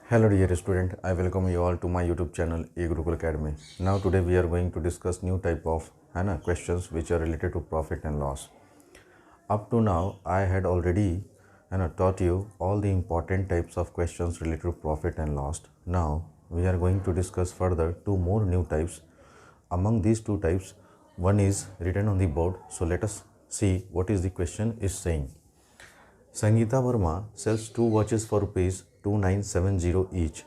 Hello dear student, I welcome you all to my YouTube channel A Gurukul Academy. Now today we are going to discuss new type of questions which are related to profit and loss. Up to now I had already taught you all the important types of questions related to profit and loss. Now we are going to discuss further two more new types. Among these two types, one is written on the board. So let us see what is the question is saying. Sangeeta Verma sells 2 watches for ₹2970 each.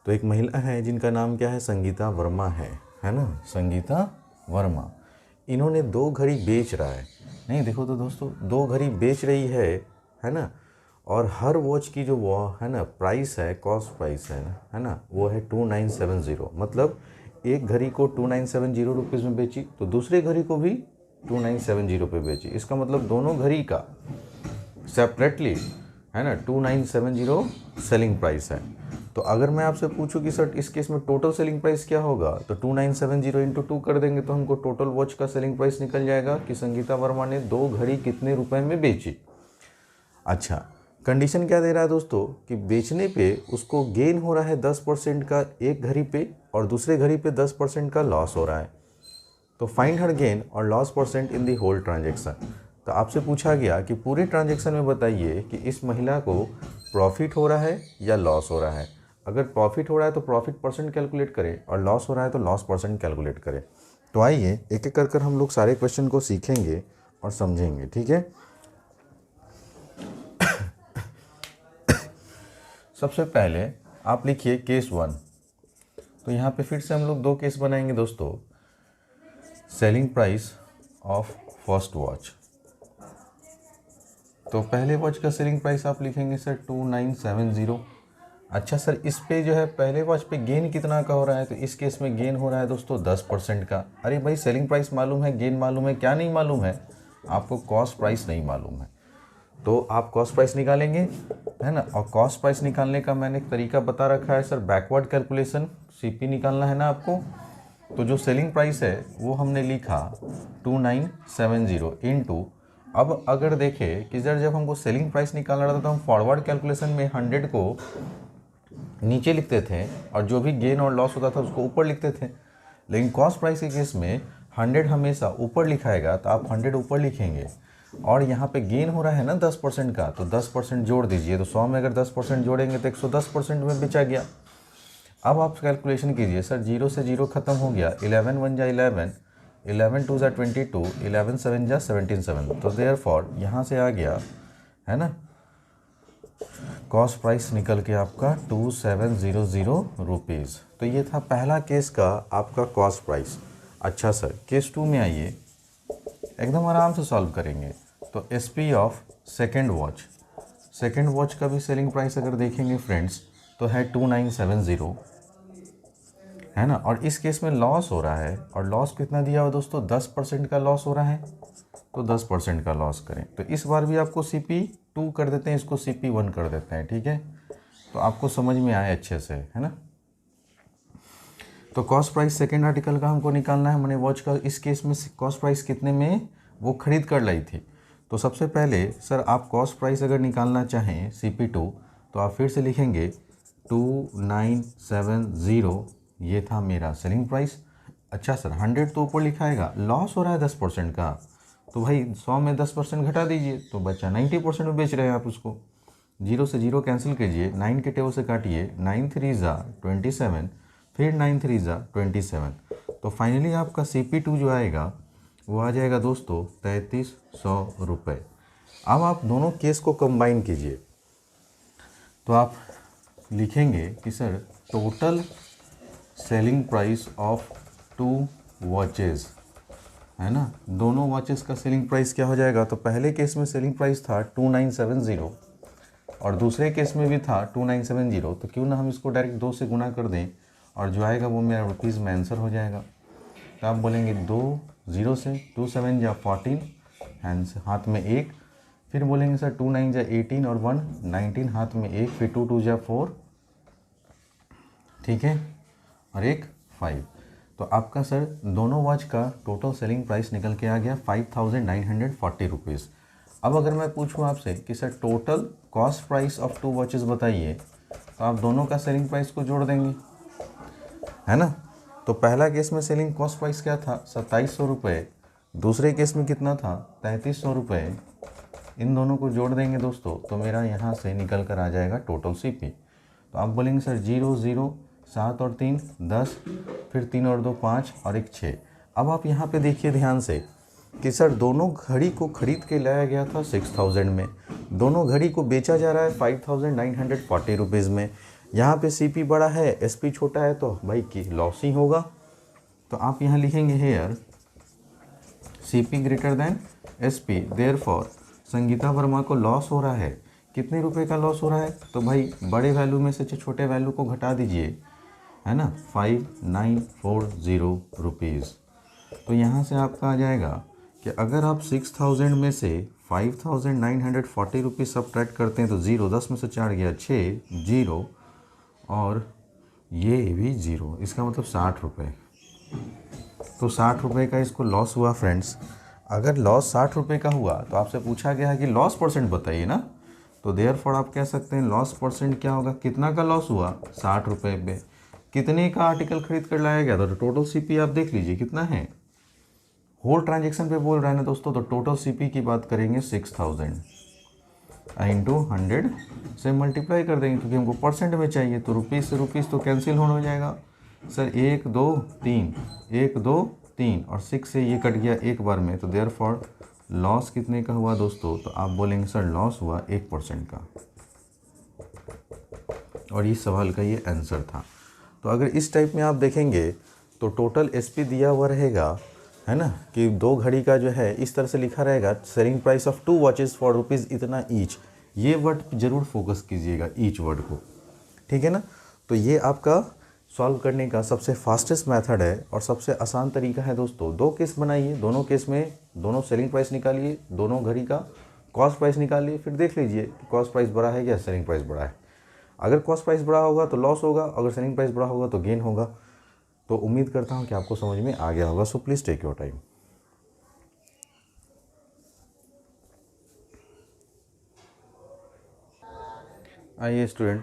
तो एक महिला है जिनका नाम क्या है, संगीता वर्मा है ना, संगीता वर्मा। इन्होंने 2 घड़ी बेच रहा है। नहीं देखो तो दोस्तों, 2 घड़ी बेच रही है ना। और हर वॉच की जो वो है ना प्राइस है, कॉस्ट प्राइस है ना, वो है 2970। मतलब एक घड़ी को 2970 रुपीज़ में बेची तो दूसरे घड़ी को भी 2970 पे बेची। इसका मतलब दोनों घड़ी का सेपरेटली है ना 2970 सेलिंग प्राइस है। तो अगर मैं आपसे पूछूं कि सर इस केस में टोटल सेलिंग प्राइस क्या होगा, तो 2970 इंटू 2 कर देंगे तो हमको टोटल वॉच का सेलिंग प्राइस निकल जाएगा कि संगीता वर्मा ने 2 घड़ी कितने रुपए में बेची। अच्छा, कंडीशन क्या दे रहा है दोस्तों कि बेचने पे उसको गेन हो रहा है 10% का एक घड़ी पे और दूसरे घड़ी पे 10% का लॉस हो रहा है। तो फाइंड हर गेन और loss percent in the whole transaction. तो आपसे पूछा गया कि पूरे ट्रांजेक्शन में बताइए कि इस महिला को प्रॉफिट हो रहा है या लॉस हो रहा है। अगर प्रॉफिट हो रहा है तो प्रॉफिट परसेंट कैलकुलेट करें और लॉस हो रहा है तो लॉस परसेंट कैलकुलेट करें। तो आइए एक एक कर हम लोग सारे क्वेश्चन को सीखेंगे और समझेंगे, ठीक है। सबसे पहले आप लिखिए केस 1। तो यहाँ पे फिर से हम लोग 2 केस बनाएंगे दोस्तों। Selling price of first watch. तो पहले वॉच का सेलिंग प्राइस आप लिखेंगे सर 2970। अच्छा सर, इस पे जो है पहले वॉच पे गेन कितना का हो रहा है, तो इस केस में गेन हो रहा है दोस्तों 10% का। अरे भाई, सेलिंग प्राइस मालूम है, गेन मालूम है, क्या नहीं मालूम है, आपको कॉस्ट प्राइस नहीं मालूम है। तो आप कॉस्ट प्राइस निकालेंगे है ना। और कॉस्ट प्राइस निकालने का मैंने एक तरीका बता रखा है सर, बैकवर्ड कैलकुलेशन, सीपी निकालना है ना आपको। तो जो सेलिंग प्राइस है वो हमने लिखा 2970 इंटू, अब अगर देखें कि जब हमको सेलिंग प्राइस निकालना रहता तो हम फॉरवर्ड कैलकुलेशन में 100 को नीचे लिखते थे और जो भी गेन और लॉस होता था उसको ऊपर लिखते थे। लेकिन कॉस्ट प्राइस के केस में 100 हमेशा ऊपर लिखाएगा, तो आप 100 ऊपर लिखेंगे और यहाँ पे गेन हो रहा है ना 10% का, तो 10% जोड़ दीजिए। तो 100 में अगर 10% जोड़ेंगे तो 110% में बेचा गया। अब आप कैलकुलेशन कीजिए सर, 0 से 0 खत्म हो गया, 11 1 जा 11, 11 2 जा 22, 11 7 जा 17। तो देयरफॉर यहाँ से आ गया है ना कॉस्ट प्राइस निकल के आपका 2700 रुपीज़। तो ये था पहला केस का आपका कॉस्ट प्राइस। अच्छा सर, केस 2 में आइए, एकदम आराम से सॉल्व करेंगे। तो SP of second watch, second watch का भी सेलिंग प्राइस अगर देखेंगे फ्रेंड्स तो है 2970 है ना। और इस केस में लॉस हो रहा है, और लॉस कितना दिया हुआ दोस्तों, 10% का लॉस हो रहा है। तो 10% का लॉस करें तो इस बार भी आपको CP2 कर देते हैं, इसको CP1 कर देते हैं, ठीक है। तो आपको समझ में आए अच्छे से, है ना। तो कॉस्ट प्राइस सेकेंड आर्टिकल का हमको निकालना है, मैंने वॉच का इस केस में कॉस्ट प्राइस कितने में वो खरीद कर लाई थी। तो सबसे पहले सर आप कॉस्ट प्राइस अगर निकालना चाहें CP2 तो आप फिर से लिखेंगे 2970, ये था मेरा सेलिंग प्राइस। अच्छा सर, 100 तो ऊपर लिखाएगा, लॉस हो रहा है 10% का, तो भाई 100 में 10% घटा दीजिए तो बचा 90% में बेच रहे हैं आप उसको। 0 से 0 कैंसिल कीजिए, 9 के टेबल से काटिए, 9 3 जा 27, फिर 9 3 जा 27। तो फाइनली आपका CP2 जो आएगा वो आ जाएगा दोस्तों 3300 रुपये। अब आप दोनों केस को कंबाइन कीजिए, तो आप लिखेंगे कि sir total selling price of 2 watches है ना। दोनों वॉचेस का सेलिंग प्राइस क्या हो जाएगा, तो पहले केस में सेलिंग प्राइस था 2970 और दूसरे केस में भी था 2970। तो क्यों ना हम इसको डायरेक्ट 2 से गुना कर दें और जो आएगा वो मेरा रुपीज़ में आंसर हो जाएगा। तो आप बोलेंगे 2 0 से 2 7 जा 14, हैंड हाथ में 1, फिर बोलेंगे सर 2 9 जा 18 और 1 19, हाथ में 1, फिर 2 2 जा 4, ठीक है, और 1 5। तो आपका सर दोनों वॉच का टोटल सेलिंग प्राइस निकल के आ गया 5940 रुपीज़। अब अगर मैं पूछूँ आपसे कि sir total cost price of 2 watches बताइए, तो आप दोनों का सेलिंग प्राइस को जोड़ देंगे, है ना। तो पहला केस में सेलिंग कॉस्ट प्राइस क्या था 2700 रुपये, दूसरे केस में कितना था 3300 रुपये। इन दोनों को जोड़ देंगे दोस्तों तो मेरा यहाँ से निकल कर आ जाएगा टोटल सीपी। तो आप बोलेंगे सर 0 0 7 और 3 10, फिर 3 और 2 5 और 1 6। अब आप यहाँ पे देखिए ध्यान से कि सर दोनों घड़ी को खरीद के लाया गया था 6000 में, दोनों घड़ी को बेचा जा रहा है 5940 रुपीज़ में। यहाँ पे सीपी बड़ा है, एसपी छोटा है, तो भाई की लॉस ही होगा। तो आप यहाँ लिखेंगे here CP greater than SP, therefore Sangeeta Verma को लॉस हो रहा है। कितने रुपए का लॉस हो रहा है, तो भाई बड़े वैल्यू में से छोटे वैल्यू को घटा दीजिए, है ना, 5940 रुपीज़। तो यहाँ से आपका आ जाएगा कि अगर आप 6000 में से 5940 रुपीज़ सब्ट्रैक्ट करते हैं तो 0, 10 में से 4 गया 6, 0 और ये भी 0, इसका मतलब 60 रुपये। तो 60 रुपये का इसको लॉस हुआ फ्रेंड्स। अगर लॉस 60 रुपये का हुआ तो आपसे पूछा गया है कि लॉस परसेंट बताइए ना, तो देयरफॉर आप कह सकते हैं लॉस परसेंट क्या होगा, कितना का लॉस हुआ 60 रुपये पे, कितने का आर्टिकल खरीद कर लाया गया। तो टोटल सीपी आप देख लीजिए कितना है, होल ट्रांजेक्शन पे बोल रहा है ना दोस्तों, तो टोटल सीपी की बात करेंगे 6000 इंटू 100 से मल्टीप्लाई कर देंगे क्योंकि हमको परसेंट में चाहिए। तो रुपीज़ से रुपीज़ तो कैंसिल होने हो जाएगा सर, 1 2 3 1 2 3 और 6 से ये कट गया एक बार में। तो देयरफॉर लॉस कितने का हुआ दोस्तों, तो आप बोलेंगे सर लॉस हुआ 1% का। और ये सवाल का ये आंसर था। तो अगर इस टाइप में आप देखेंगे तो टोटल एसपी दिया हुआ रहेगा, है ना, कि 2 घड़ी का जो है इस तरह से लिखा रहेगा selling price of 2 watches for rupees इतना ईच। ये वर्ड जरूर फोकस कीजिएगा, ईच वर्ड को, ठीक है ना। तो ये आपका सॉल्व करने का सबसे फास्टेस्ट मेथड है और सबसे आसान तरीका है दोस्तों। 2 केस बनाइए, दोनों केस में दोनों सेलिंग प्राइस निकालिए, दोनों घड़ी का कॉस्ट प्राइस निकालिए, फिर देख लीजिए कि कॉस्ट प्राइस बड़ा है या सेलिंग प्राइस बड़ा है। अगर कॉस्ट प्राइस बड़ा होगा तो लॉस होगा, अगर सेलिंग प्राइस बड़ा होगा तो गेन होगा। तो उम्मीद करता हूँ कि आपको समझ में आ गया होगा। So please take your time. आइए स्टूडेंट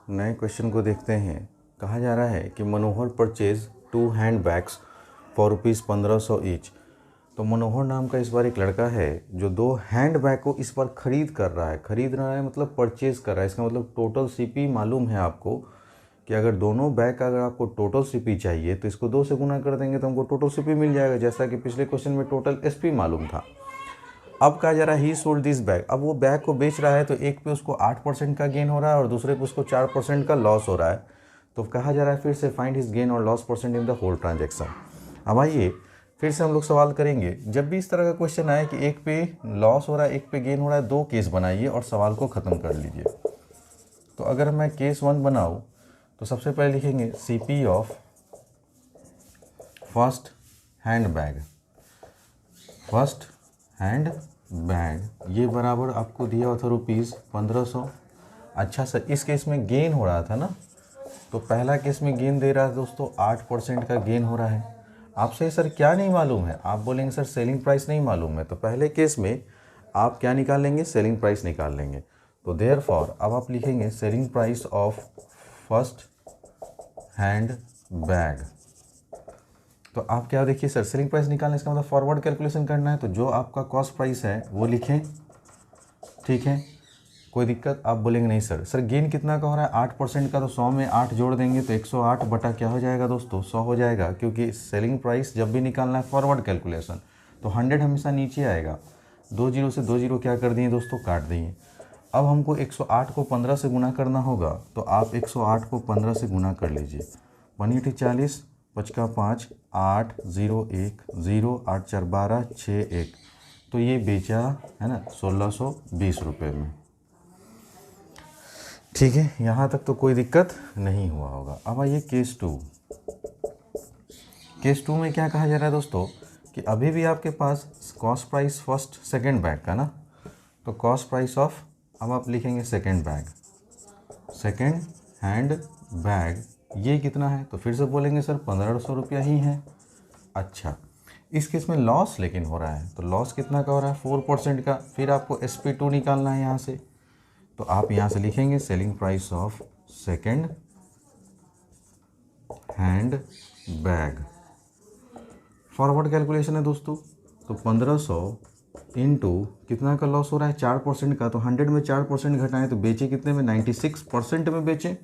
नए क्वेश्चन को देखते हैं। कहा जा रहा है कि Manohar purchase 2 hand bags for rupees 1500 each. तो मनोहर नाम का इस बार एक लड़का है जो 2 हैंड बैग को इस बार खरीद कर रहा है। खरीद रहा है मतलब परचेज़ कर रहा है, इसका मतलब टोटल सीपी मालूम है आपको कि अगर दोनों बैग का अगर आपको टोटल सीपी चाहिए तो इसको 2 से गुना कर देंगे तो हमको टोटल सीपी मिल जाएगा, जैसा कि पिछले क्वेश्चन में टोटल एसपी मालूम था। अब कहा जा रहा है ही सोल्ड दिस बैग। अब वो बैग को बेच रहा है तो एक पे उसको 8% का गेन हो रहा है और दूसरे पे उसको 4% का लॉस हो रहा है। तो कहा जा रहा है फिर से फाइंड हिज गेन और loss percent in the whole transaction. अब आइए फिर से हम लोग सवाल करेंगे। जब भी इस तरह का क्वेश्चन आए कि एक पे लॉस हो रहा है एक पे गेन हो रहा है, 2 केस बनाइए और सवाल को ख़त्म कर लीजिए। तो अगर मैं केस 1 बनाऊँ तो सबसे पहले लिखेंगे CP of first hand bag. First hand bag ये बराबर आपको दिया हुआ था रुपीज़ 1500। अच्छा सर इस केस में गेन हो रहा था ना, तो पहला केस में गेन दे रहा है दोस्तों 8% का गेन हो रहा है। आपसे सर क्या नहीं मालूम है, आप बोलेंगे सर सेलिंग प्राइस नहीं मालूम है। तो पहले केस में आप क्या निकाल लेंगे, सेलिंग प्राइस निकाल लेंगे। तो देयरफॉर अब आप लिखेंगे selling price of first hand bag. तो आप क्या देखिए सर सेलिंग प्राइस निकालने इसका मतलब फॉरवर्ड कैलकुलेशन करना है, तो जो आपका कॉस्ट प्राइस है वो लिखें, ठीक है, कोई दिक्कत। आप बोलेंगे नहीं सर गेन कितना का हो रहा है 8% का, तो 100 में 8 जोड़ देंगे तो 108 बटा क्या हो जाएगा दोस्तों 100 हो जाएगा, क्योंकि सेलिंग प्राइस जब भी निकालना है फॉरवर्ड कैलकुलेशन तो 100 हमेशा नीचे आएगा। 2 जीरो से 2 जीरो क्या कर दिए दोस्तों काट दिए। अब हमको 108 को 15 से गुना करना होगा, तो आप 108 को 15 से गुना कर लीजिए। 1 40 5 का 5 8 0 1 0 8 4 12 6 1, तो ये बेचा है ना 1620 रुपये में, ठीक है। यहाँ तक तो कोई दिक्कत नहीं हुआ होगा। अब आइए केस 2। केस 2 में क्या कहा जा रहा है दोस्तों कि अभी भी आपके पास cost price first second bag का ना, तो कॉस्ट प्राइस ऑफ अब आप लिखेंगे second bag, second hand bag ये कितना है, तो फिर से बोलेंगे सर 1500 रुपया ही है। अच्छा इस केस में लॉस लेकिन हो रहा है, तो लॉस कितना का हो रहा है 4% का। फिर आपको SP2 निकालना है यहाँ से, तो आप यहाँ से लिखेंगे selling price of second hand bag. Forward calculation है दोस्तों। तो 1500 इंटू कितना का लॉस हो रहा है, 4% का। तो 100 में 4% घटाएं तो बेचे कितने में, 96% में बेचें।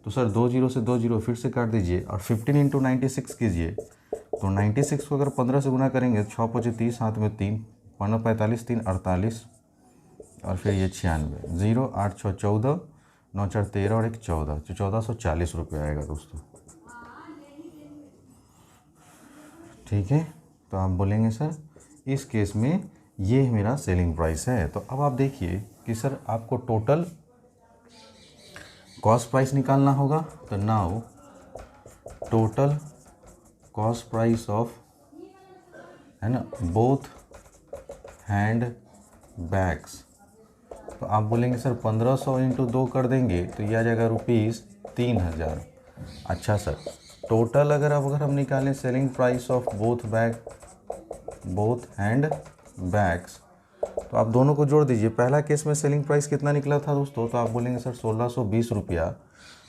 तो सर 2 जीरो से 2 जीरो फिर से काट दीजिए और 15 इंटू 96 कीजिए। तो 96 को अगर 15 से गुना करेंगे तो 6 पचे 30, हाथ में 3, 5 45, 3 48 और फिर ये 96, 0 8 6 14, 9 4 13 और 1 14, तो 1440 रुपये आएगा दोस्तों। ठीक है, तो आप बोलेंगे सर इस केस में ये मेरा सेलिंग प्राइस है। तो अब आप देखिए कि सर आपको टोटल कॉस्ट प्राइस निकालना होगा। तो now total cost price of, है ना, बोथ हैंड बैग्स। तो आप बोलेंगे सर 1500 इंटू 2 कर देंगे तो ये आ जाएगा ₹3000। अच्छा सर, टोटल अगर हम निकालें selling price of both hand bags, तो आप दोनों को जोड़ दीजिए। पहला केस में सेलिंग प्राइस कितना निकला था दोस्तों, तो आप बोलेंगे सर 1620 रुपया।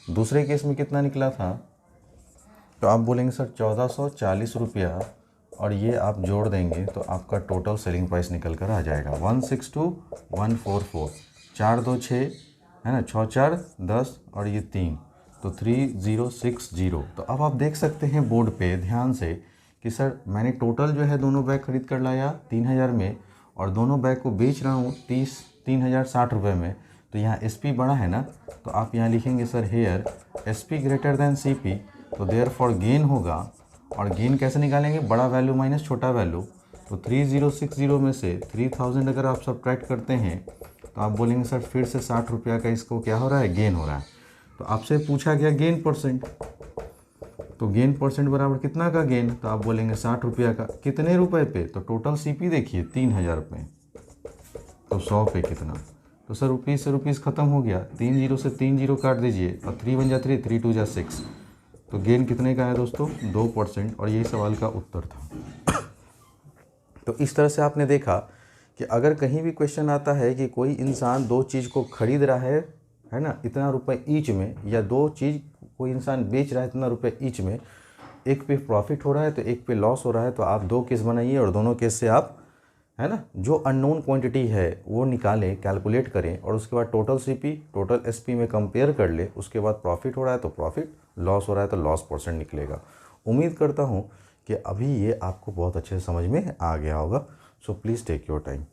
दूसरे केस में कितना निकला था, तो आप बोलेंगे सर 1440 रुपया, और ये आप जोड़ देंगे तो आपका टोटल सेलिंग प्राइस निकल कर आ जाएगा 162144। 4 2 6, है ना, 6 4 10 और ये 3, तो 3060। तो अब आप देख सकते हैं बोर्ड पे ध्यान से कि सर मैंने टोटल जो है दोनों बैग खरीद कर लाया 3000 में, और दोनों बैग को बेच रहा हूँ 3060 रुपये में। तो यहाँ SP बड़ा है ना, तो आप यहाँ लिखेंगे sir here SP greater than CP, तो देयर फॉर गेन होगा। और गेन कैसे निकालेंगे, बड़ा वैल्यू माइनस छोटा वैल्यू। तो 3060 में से 3000 अगर आप सब्ट्रैक्ट करते हैं तो आप बोलेंगे सर फिर से 60 रुपया का इसको क्या हो रहा है, गेन हो रहा है। तो आपसे पूछा गया गेन परसेंट, तो गेन परसेंट बराबर कितना का गेन, तो आप बोलेंगे 60 रुपया का। कितने रुपए पे, तो टोटल CP देखिए 3000 पे, तो 100 पे कितना, तो सर रुपीज़ से रुपीज़ ख़त्म हो गया। 3 जीरो से 3 जीरो काट दीजिए और 3 1 जा 3, 3 2 जा 6, तो गेन कितने का है दोस्तों, 2%। और यही सवाल का उत्तर था। तो इस तरह से आपने देखा कि अगर कहीं भी क्वेश्चन आता है कि कोई इंसान दो चीज़ को खरीद रहा है ना, इतना रुपए ईच में, या दो चीज़ कोई इंसान बेच रहा है इतना रुपए ईच में, एक पे प्रॉफिट हो रहा है तो एक पे लॉस हो रहा है, तो आप दो केस बनाइए और दोनों केस से आप, है ना, जो अननोन क्वांटिटी है वो निकालें, कैलकुलेट करें, और उसके बाद टोटल CP टोटल SP में कंपेयर कर ले। उसके बाद प्रॉफिट हो रहा है तो प्रॉफिट, लॉस हो रहा है तो लॉस परसेंट निकलेगा। उम्मीद करता हूँ कि अभी ये आपको बहुत अच्छे से समझ में आ गया होगा। So please take your time.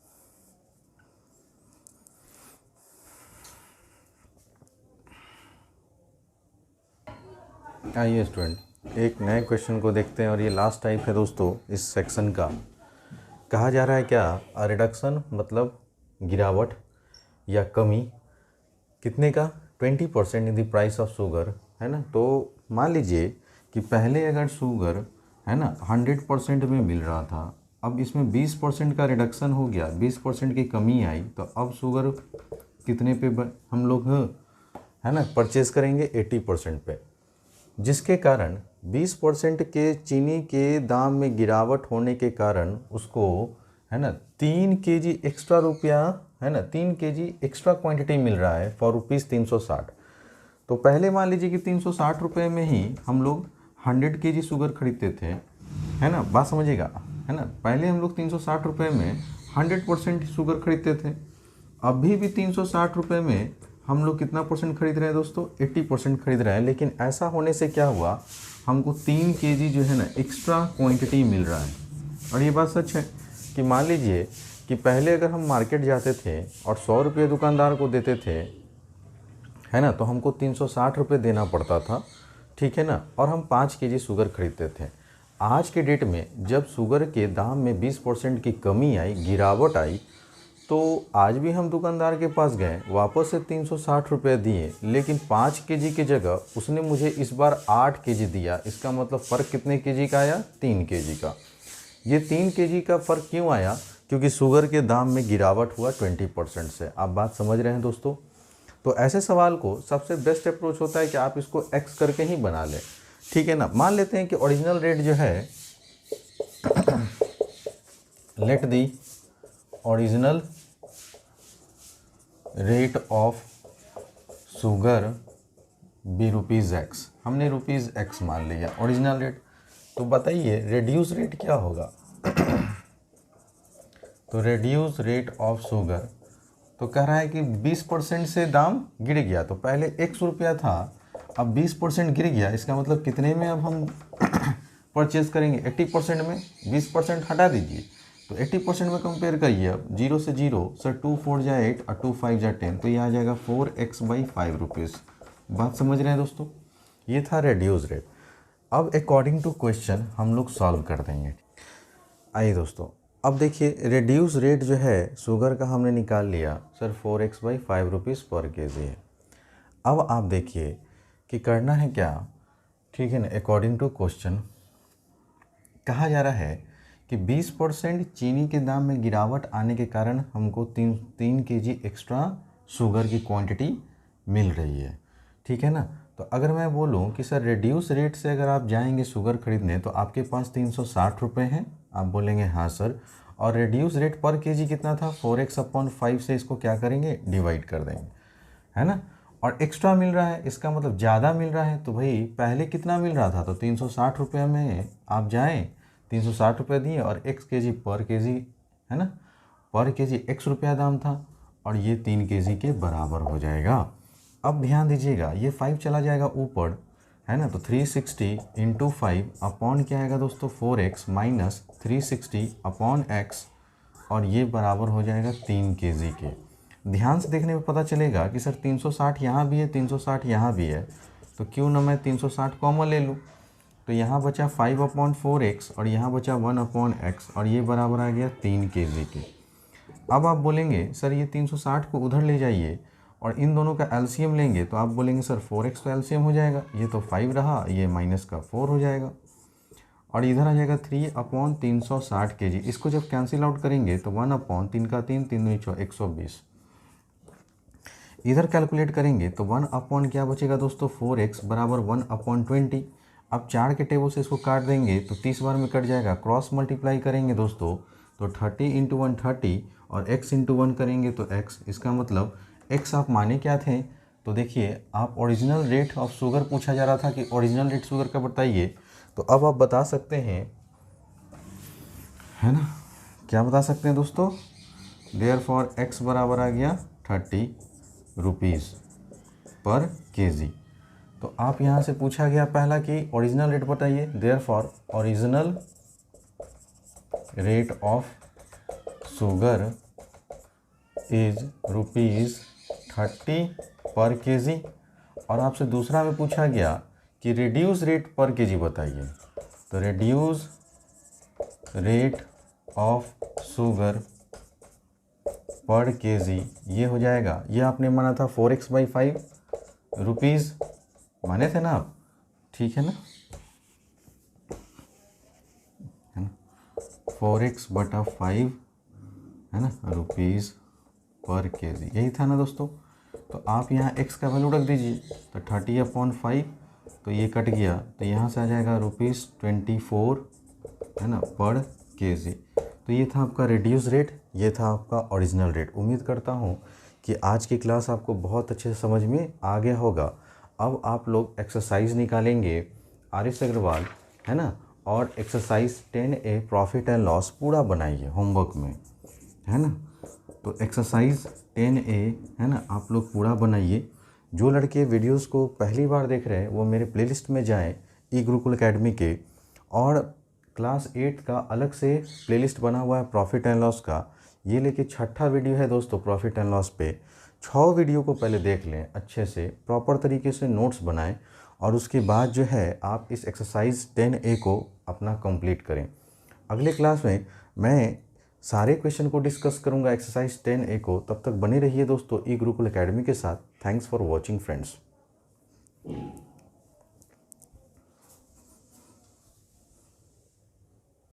आइए स्टूडेंट, एक नए क्वेश्चन को देखते हैं, और ये लास्ट टाइप है दोस्तों इस सेक्शन का। कहा जा रहा है क्या, रिडक्शन मतलब गिरावट या कमी, कितने का, 20% in the price of sugar, है ना। तो मान लीजिए कि पहले अगर शुगर, है ना, 100% में मिल रहा था, अब इसमें 20% का रिडक्शन हो गया, 20% की कमी आई, तो अब शुगर कितने पे हम लोग, है ना, परचेज़ करेंगे 80% पे, जिसके कारण 20% के चीनी के दाम में गिरावट होने के कारण उसको, है ना, 3 kg एक्स्ट्रा रुपया, है ना, 3 kg एक्स्ट्रा क्वांटिटी मिल रहा है फॉर ₹360। तो पहले मान लीजिए कि 360 रुपये में ही हम लोग 100 kg शुगर खरीदते थे, है ना, बात समझिएगा, है ना। पहले हम लोग 360 रुपये में 100% शुगर खरीदते थे। अभी भी 360 रुपये में हम लोग कितना परसेंट खरीद रहे हैं दोस्तों, 80% खरीद रहे हैं। लेकिन ऐसा होने से क्या हुआ, हमको 3 kg जो है ना एक्स्ट्रा क्वांटिटी मिल रहा है। और ये बात सच है कि मान लीजिए कि पहले अगर हम मार्केट जाते थे और 100 रुपये दुकानदार को देते थे, है ना, तो हमको 360 रुपये देना पड़ता था, ठीक है ना, और हम 5 kg शुगर खरीदते थे। आज के डेट में जब शुगर के दाम में 20% की कमी आई, गिरावट आई, तो आज भी हम दुकानदार के पास गए, वापस से 360 रुपये दिए, लेकिन 5 kg की जगह उसने मुझे इस बार 8 kg दिया। इसका मतलब फ़र्क कितने kg का आया, 3 kg का। ये 3 kg का फ़र्क क्यों आया, क्योंकि शुगर के दाम में गिरावट हुआ 20% से। आप बात समझ रहे हैं दोस्तों। तो ऐसे सवाल को सबसे बेस्ट अप्रोच होता है कि आप इसको एक्स करके ही बना लें, ठीक है ना। मान लेते हैं कि ओरिजिनल रेट जो है, let the original rate of sugar B rupees x, हमने रुपीज़ एक्स मान लिया ओरिजिनल रेट। तो बताइए रिड्यूस रेट क्या होगा। तो रिड्यूस रेट ऑफ शुगर, तो कह रहा है कि 20% से दाम गिर गया। तो पहले 100 रुपया था, अब 20% गिर गया, इसका मतलब कितने में अब हम परचेज करेंगे, 80% में। 20% हटा दीजिए तो 80% में कंपेयर करिए। अब 0 से 0 सर 2 4 जा 8 और 2 5 जा 10, तो ये आ जाएगा 4x/5 रुपीज़। बात समझ रहे हैं दोस्तों, ये था रिड्यूस रेट। अब अकॉर्डिंग टू क्वेश्चन हम लोग सॉल्व कर देंगे। आइए दोस्तों, अब देखिए रिड्यूस रेट जो है शुगर का हमने निकाल लिया सर 4x/5 रुपीज़ पर केजी है। अब आप देखिए कि करना है क्या, ठीक है ना। अकॉर्डिंग टू क्वेश्चन कहा जा रहा है कि 20% चीनी के दाम में गिरावट आने के कारण हमको 3 केजी एक्स्ट्रा शुगर की क्वांटिटी मिल रही है, ठीक है ना। तो अगर मैं बोलूं कि सर रिड्यूस रेट से अगर आप जाएंगे शुगर खरीदने तो आपके पास 360 रुपये हैं, आप बोलेंगे हाँ सर, और रिड्यूस रेट पर केजी कितना था 4x/5 से इसको क्या करेंगे डिवाइड कर देंगे, है ना। और एक्स्ट्रा मिल रहा है, इसका मतलब ज़्यादा मिल रहा है। तो भाई पहले कितना मिल रहा था, तो 360 रुपये में आप जाएँ, 360 रुपये दिए और x केजी पर केजी, है ना, पर केजी x रुपया दाम था और ये 3 केजी के बराबर हो जाएगा। अब ध्यान दीजिएगा ये 5 चला जाएगा ऊपर, है ना। तो 360 × 5 अपॉन क्या आएगा दोस्तों 4x माइनस 360 अपॉन x, और ये बराबर हो जाएगा 3 केजी के। ध्यान से देखने में पता चलेगा कि सर 360 यहाँ भी है, 360 यहाँ भी है, तो क्यों ना मैं 360 कॉमन ले लूँ। तो यहाँ बचा 5/4x और यहाँ बचा 1/x, और ये बराबर आ गया 3 केजी के। अब आप बोलेंगे सर ये 360 को उधर ले जाइए और इन दोनों का एलसीएम लेंगे, तो आप बोलेंगे सर 4x तो एलसीएम हो जाएगा, ये तो 5 रहा, ये माइनस का 4 हो जाएगा, और इधर आ जाएगा 3/360 केजी। इसको जब कैंसिल आउट करेंगे तो 1/3 का 3 3 120। इधर कैलकुलेट करेंगे तो 1/ क्या बचेगा दोस्तों 4x बराबर 1/20। अब 4 के टेबल से इसको काट देंगे तो 30 बार में कट जाएगा। क्रॉस मल्टीप्लाई करेंगे दोस्तों तो 30 × 1 30 और x × 1 करेंगे तो x। इसका मतलब x आप माने क्या थे, तो देखिए आप ओरिजिनल रेट ऑफ शुगर पूछा जा रहा था कि ओरिजिनल रेट शुगर का बताइए, तो अब आप बता सकते हैं, है ना, क्या बता सकते हैं दोस्तों, देयरफॉर x बराबर आ गया 30 रुपीज़ पर केजी। तो आप यहाँ से पूछा गया पहला कि ओरिजिनल रेट बताइए, therefore original rate of sugar is ₹30 पर केजी। और आपसे दूसरा में पूछा गया कि रिड्यूस रेट पर केजी बताइए, तो रिड्यूस रेट ऑफ शुगर पर केजी ये हो जाएगा, ये आपने माना था 4x/5 रुपीज़ माने थे ना आप, ठीक है ना, 4x/5 है ना रुपीज़ पर केजी, यही था ना दोस्तों। तो आप यहाँ x का वैल्यू रख दीजिए, तो 30/5, तो ये कट गया, तो यहाँ से आ जाएगा ₹24 है ना पर केजी। तो ये था आपका रिड्यूस रेट, ये था आपका ओरिजिनल रेट। उम्मीद करता हूँ कि आज की क्लास आपको बहुत अच्छे से समझ में आ गया होगा। अब आप लोग एक्सरसाइज निकालेंगे आर.एस. अग्रवाल, है ना, और exercise 10A profit and loss पूरा बनाइए होमवर्क में, है ना। तो एक्सरसाइज 10A है ना आप लोग पूरा बनाइए। जो लड़के वीडियोस को पहली बार देख रहे हैं वो मेरे प्लेलिस्ट में जाएं ई गुरुकुल एकेडमी के, और क्लास 8 का अलग से प्लेलिस्ट बना हुआ है प्रॉफिट एंड लॉस का। ये लेके 6ठा वीडियो है दोस्तों प्रॉफिट एंड लॉस पे। 6 वीडियो को पहले देख लें, अच्छे से प्रॉपर तरीके से नोट्स बनाएं, और उसके बाद जो है आप इस एक्सरसाइज 10A को अपना कंप्लीट करें। अगले क्लास में मैं सारे क्वेश्चन को डिस्कस करूंगा एक्सरसाइज 10A को। तब तक बने रहिए दोस्तों ई गुरुकुल एकेडमी के साथ। Thanks for watching friends.